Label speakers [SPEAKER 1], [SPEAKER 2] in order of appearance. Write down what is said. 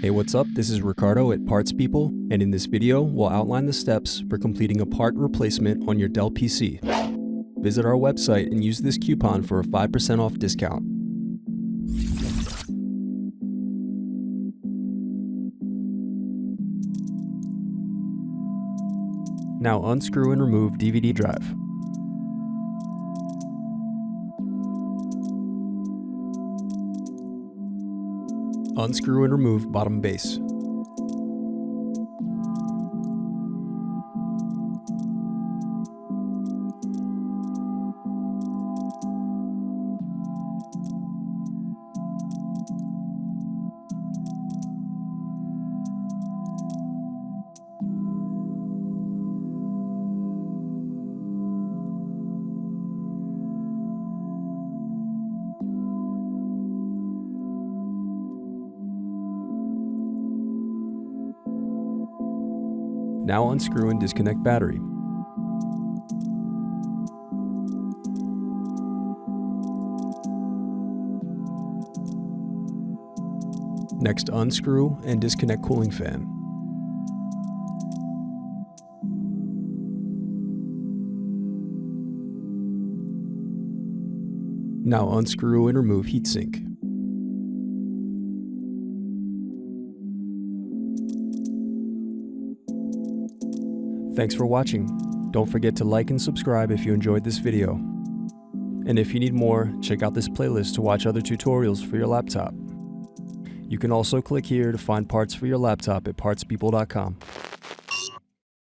[SPEAKER 1] Hey, what's up? This is Ricardo at Parts People, and in this video, we'll outline the steps for completing a part replacement on your Dell PC. Visit our website and use this coupon for a 5% off discount. Now unscrew and remove DVD drive. Unscrew and remove bottom base. Now unscrew and disconnect battery. Next, unscrew and disconnect cooling fan. Now unscrew and remove heatsink. Thanks for watching. Don't forget to like and subscribe if you enjoyed this video. And if you need more, check out this playlist to watch other tutorials for your laptop. You can also click here to find parts for your laptop at partspeople.com.